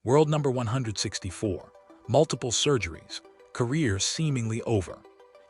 World number 164. Multiple surgeries. Career seemingly over.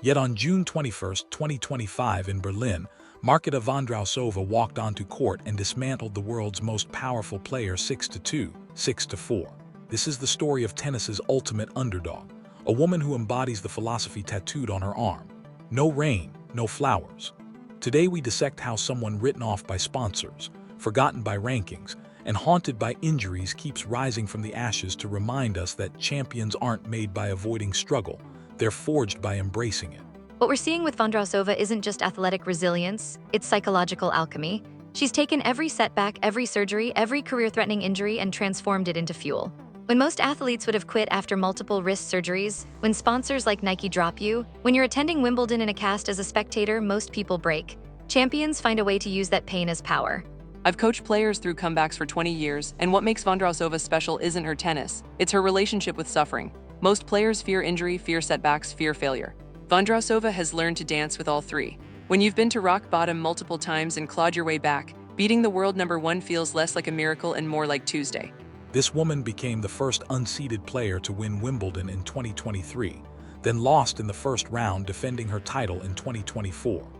Yet on June 21, 2025 in Berlin, Marketa Vondrousova walked onto court and dismantled the world's most powerful player 6-2, 6-4. This is the story of tennis's ultimate underdog, a woman who embodies the philosophy tattooed on her arm. No rain, no flowers. Today we dissect how someone written off by sponsors, forgotten by rankings, and haunted by injuries keeps rising from the ashes to remind us that champions aren't made by avoiding struggle, they're forged by embracing it. What we're seeing with Vondrousova isn't just athletic resilience, it's psychological alchemy. She's taken every setback, every surgery, every career-threatening injury and transformed it into fuel. When most athletes would have quit after multiple wrist surgeries, when sponsors like Nike drop you, when you're attending Wimbledon in a cast as a spectator, most people break. Champions find a way to use that pain as power. I've coached players through comebacks for 20 years, and what makes Vondrousova special isn't her tennis, it's her relationship with suffering. Most players fear injury, fear setbacks, fear failure. Vondrousova has learned to dance with all three. When you've been to rock bottom multiple times and clawed your way back, beating the world number one feels less like a miracle and more like Tuesday. This woman became the first unseeded player to win Wimbledon in 2023, then lost in the first round defending her title in 2024.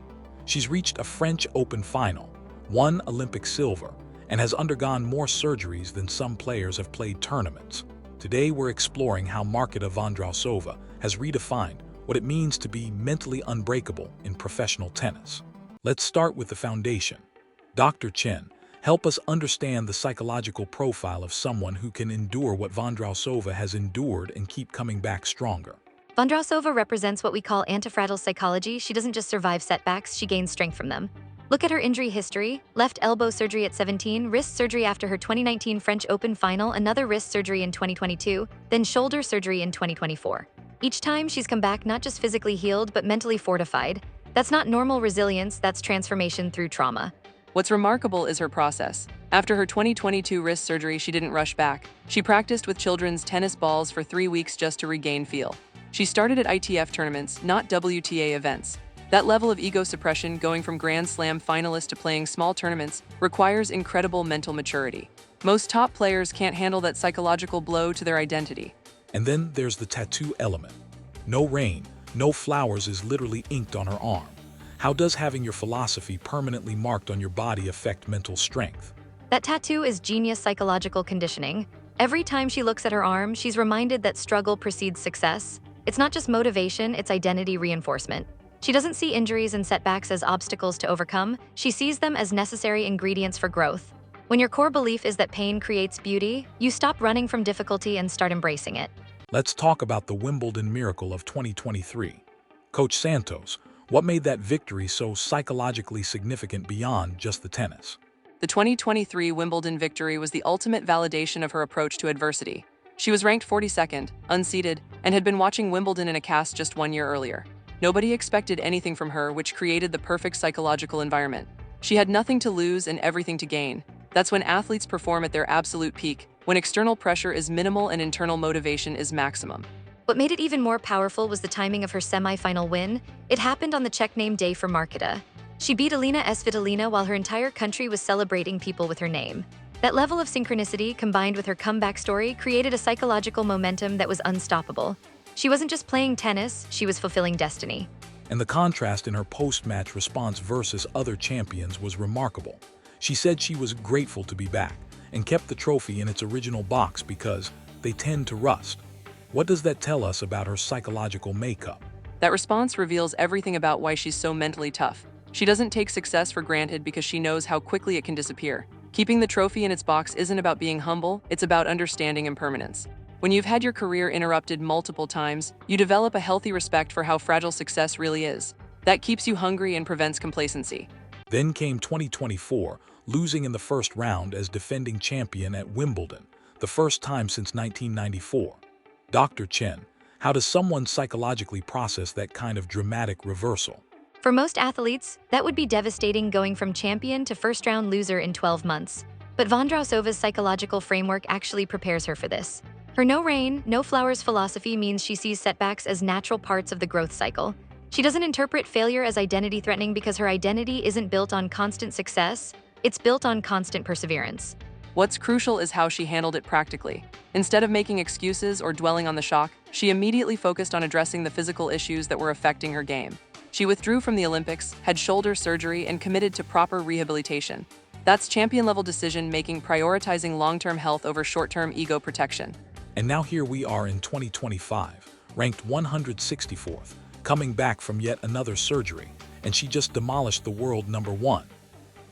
She's reached a French Open final, won Olympic silver, and has undergone more surgeries than some players have played tournaments. Today we're exploring how Marketa Vondrousova has redefined what it means to be mentally unbreakable in professional tennis. Let's start with the foundation. Dr. Chen, help us understand the psychological profile of someone who can endure what Vondrousova has endured and keep coming back stronger. Vondrousova represents what we call antifraal psychology. She doesn't just survive setbacks, she gains strength from them. Look at her injury history: left elbow surgery at 17, wrist surgery after her 2019 French Open final, another wrist surgery in 2022, then shoulder surgery in 2024. Each time she's come back not just physically healed, but mentally fortified. That's not normal resilience, that's transformation through trauma. What's remarkable is her process. After her 2022 wrist surgery, she didn't rush back. She practiced with children's tennis balls for 3 weeks just to regain feel. She started at ITF tournaments, not WTA events. That level of ego suppression, going from Grand Slam finalist to playing small tournaments, requires incredible mental maturity. Most top players can't handle that psychological blow to their identity. And then there's the tattoo element. No rain, no flowers is literally inked on her arm. How does having your philosophy permanently marked on your body affect mental strength? That tattoo is genius psychological conditioning. Every time she looks at her arm, she's reminded that struggle precedes success. It's not just motivation, it's identity reinforcement. She doesn't see injuries and setbacks as obstacles to overcome, she sees them as necessary ingredients for growth. When your core belief is that pain creates beauty, you stop running from difficulty and start embracing it. Let's talk about the Wimbledon miracle of 2023. Coach Santos, what made that victory so psychologically significant beyond just the tennis? The 2023 Wimbledon victory was the ultimate validation of her approach to adversity. She was ranked 42nd, unseeded, and had been watching Wimbledon in a cast just 1 year earlier. Nobody expected anything from her, which created the perfect psychological environment. She had nothing to lose and everything to gain. That's when athletes perform at their absolute peak, when external pressure is minimal and internal motivation is maximum. What made it even more powerful was the timing of her semi-final win. It happened on the Czech name day for Marketa. She beat Aryna Sabalenka while her entire country was celebrating people with her name. That level of synchronicity, combined with her comeback story, created a psychological momentum that was unstoppable. She wasn't just playing tennis, she was fulfilling destiny. And the contrast in her post-match response versus other champions was remarkable. She said she was grateful to be back and kept the trophy in its original box because they tend to rust. What does that tell us about her psychological makeup? That response reveals everything about why she's so mentally tough. She doesn't take success for granted because she knows how quickly it can disappear. Keeping the trophy in its box isn't about being humble, it's about understanding impermanence. When you've had your career interrupted multiple times, you develop a healthy respect for how fragile success really is. That keeps you hungry and prevents complacency. Then came 2024, losing in the first round as defending champion at Wimbledon, the first time since 1994. Dr. Chen, how does someone psychologically process that kind of dramatic reversal? For most athletes, that would be devastating, going from champion to first-round loser in 12 months. But Vondrousova's psychological framework actually prepares her for this. Her no rain, no flowers philosophy means she sees setbacks as natural parts of the growth cycle. She doesn't interpret failure as identity-threatening because her identity isn't built on constant success, it's built on constant perseverance. What's crucial is how she handled it practically. Instead of making excuses or dwelling on the shock, she immediately focused on addressing the physical issues that were affecting her game. She withdrew from the Olympics, had shoulder surgery, and committed to proper rehabilitation. That's champion-level decision-making, prioritizing long-term health over short-term ego protection. And now here we are in 2025, ranked 164th, coming back from yet another surgery, and she just demolished the world #1.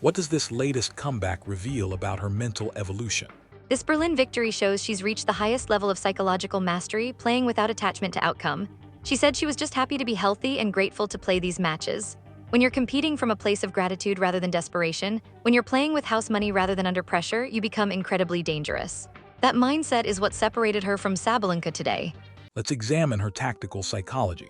What does this latest comeback reveal about her mental evolution? This Berlin victory shows she's reached the highest level of psychological mastery, playing without attachment to outcome. She said she was just happy to be healthy and grateful to play these matches. When you're competing from a place of gratitude rather than desperation, when you're playing with house money rather than under pressure, you become incredibly dangerous. That mindset is what separated her from Sabalenka today. Let's examine her tactical psychology.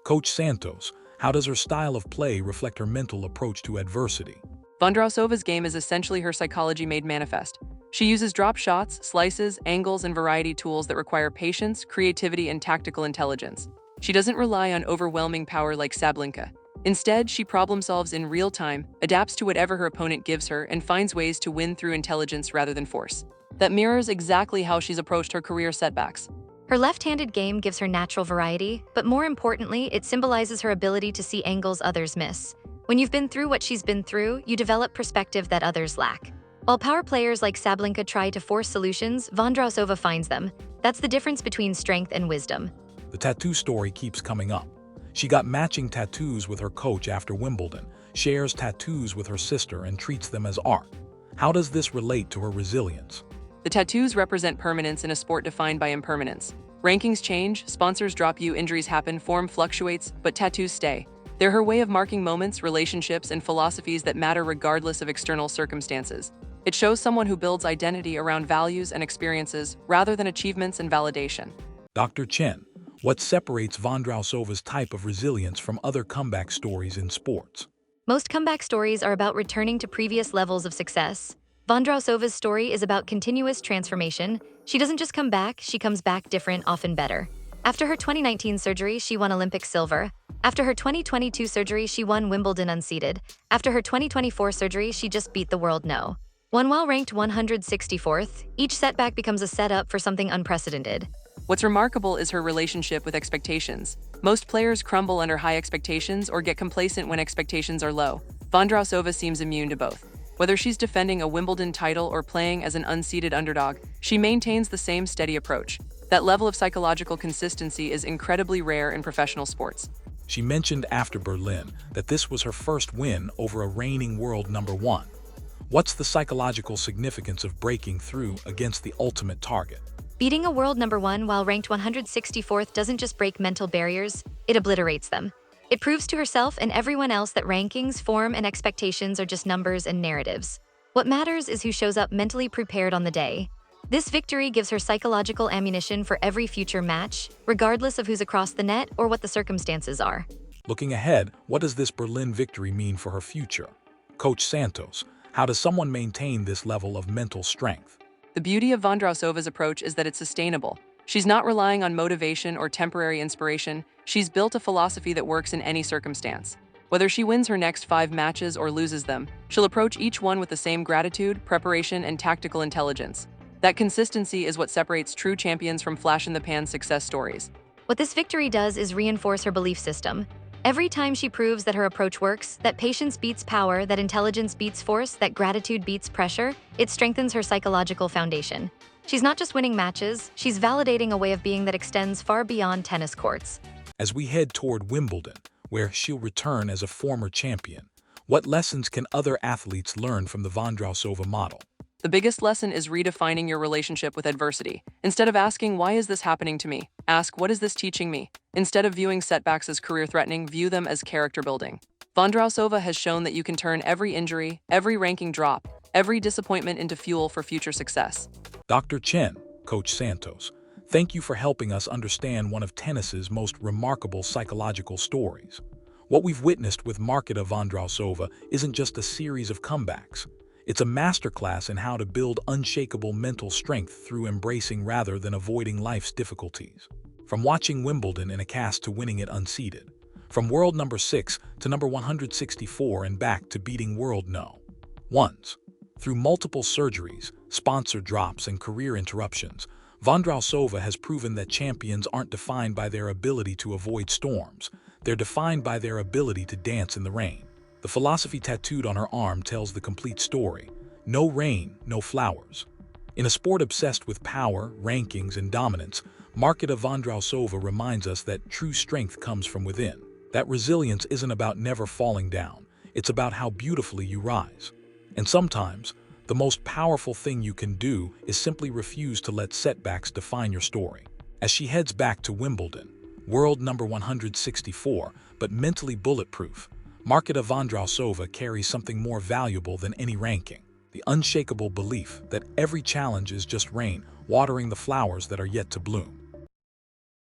Coach Santos, how does her style of play reflect her mental approach to adversity? Vondrousova's game is essentially her psychology made manifest. She uses drop shots, slices, angles, and variety tools that require patience, creativity, and tactical intelligence. She doesn't rely on overwhelming power like Sabalenka. Instead, she problem solves in real time, adapts to whatever her opponent gives her, and finds ways to win through intelligence rather than force. That mirrors exactly how she's approached her career setbacks. Her left-handed game gives her natural variety, but more importantly, it symbolizes her ability to see angles others miss. When you've been through what she's been through, you develop perspective that others lack. While power players like Sabalenka try to force solutions, Vondrousova finds them. That's the difference between strength and wisdom. The tattoo story keeps coming up. She got matching tattoos with her coach after Wimbledon, shares tattoos with her sister, and treats them as art. How does this relate to her resilience? The tattoos represent permanence in a sport defined by impermanence. Rankings change, sponsors drop you, injuries happen, form fluctuates, but tattoos stay. They're her way of marking moments, relationships, and philosophies that matter regardless of external circumstances. It shows someone who builds identity around values and experiences rather than achievements and validation. Dr. Chen, what separates Vondrousova's type of resilience from other comeback stories in sports? Most comeback stories are about returning to previous levels of success. Vondrousova's story is about continuous transformation. She doesn't just come back, she comes back different, often better. After her 2019 surgery, she won Olympic silver. After her 2022 surgery, she won Wimbledon unseeded. After her 2024 surgery, she just beat the world no. While ranked 164th, each setback becomes a setup for something unprecedented. What's remarkable is her relationship with expectations. Most players crumble under high expectations or get complacent when expectations are low. Vondrousova seems immune to both. Whether she's defending a Wimbledon title or playing as an unseeded underdog, she maintains the same steady approach. That level of psychological consistency is incredibly rare in professional sports. She mentioned after Berlin that this was her first win over a reigning world #1. What's the psychological significance of breaking through against the ultimate target? Beating a world #1 while ranked 164th doesn't just break mental barriers, it obliterates them. It proves to herself and everyone else that rankings, form, and expectations are just numbers and narratives. What matters is who shows up mentally prepared on the day. This victory gives her psychological ammunition for every future match, regardless of who's across the net or what the circumstances are. Looking ahead, what does this Berlin victory mean for her future? Coach Santos, how does someone maintain this level of mental strength? The beauty of Vondrousova's approach is that it's sustainable. She's not relying on motivation or temporary inspiration. She's built a philosophy that works in any circumstance. Whether she wins her next 5 matches or loses them, she'll approach each one with the same gratitude, preparation, and tactical intelligence. That consistency is what separates true champions from flash-in-the-pan success stories. What this victory does is reinforce her belief system. Every time she proves that her approach works, that patience beats power, that intelligence beats force, that gratitude beats pressure, it strengthens her psychological foundation. She's not just winning matches, she's validating a way of being that extends far beyond tennis courts. As we head toward Wimbledon, where she'll return as a former champion, what lessons can other athletes learn from the Vondrousova model? The biggest lesson is redefining your relationship with adversity. Instead of asking, "Why is this happening to me?" ask, "What is this teaching me?" Instead of viewing setbacks as career-threatening, view them as character-building. Vondrousova has shown that you can turn every injury, every ranking drop, every disappointment into fuel for future success. Dr. Chen, Coach Santos, thank you for helping us understand one of tennis's most remarkable psychological stories. What we've witnessed with Marketa Vondrousova isn't just a series of comebacks. It's a masterclass in how to build unshakable mental strength through embracing rather than avoiding life's difficulties. From watching Wimbledon in a cast to winning it unseeded. From world #6 to number 164 and back to beating world no. ones. Through multiple surgeries, sponsor drops, and career interruptions, Vondrousova has proven that champions aren't defined by their ability to avoid storms. They're defined by their ability to dance in the rain. The philosophy tattooed on her arm tells the complete story. No rain, no flowers. In a sport obsessed with power, rankings, and dominance, Marketa Vondrousova reminds us that true strength comes from within. That resilience isn't about never falling down. It's about how beautifully you rise. And sometimes, the most powerful thing you can do is simply refuse to let setbacks define your story. As she heads back to Wimbledon, world number 164, but mentally bulletproof, Marketa Vondrousova carries something more valuable than any ranking: the unshakable belief that every challenge is just rain watering the flowers that are yet to bloom.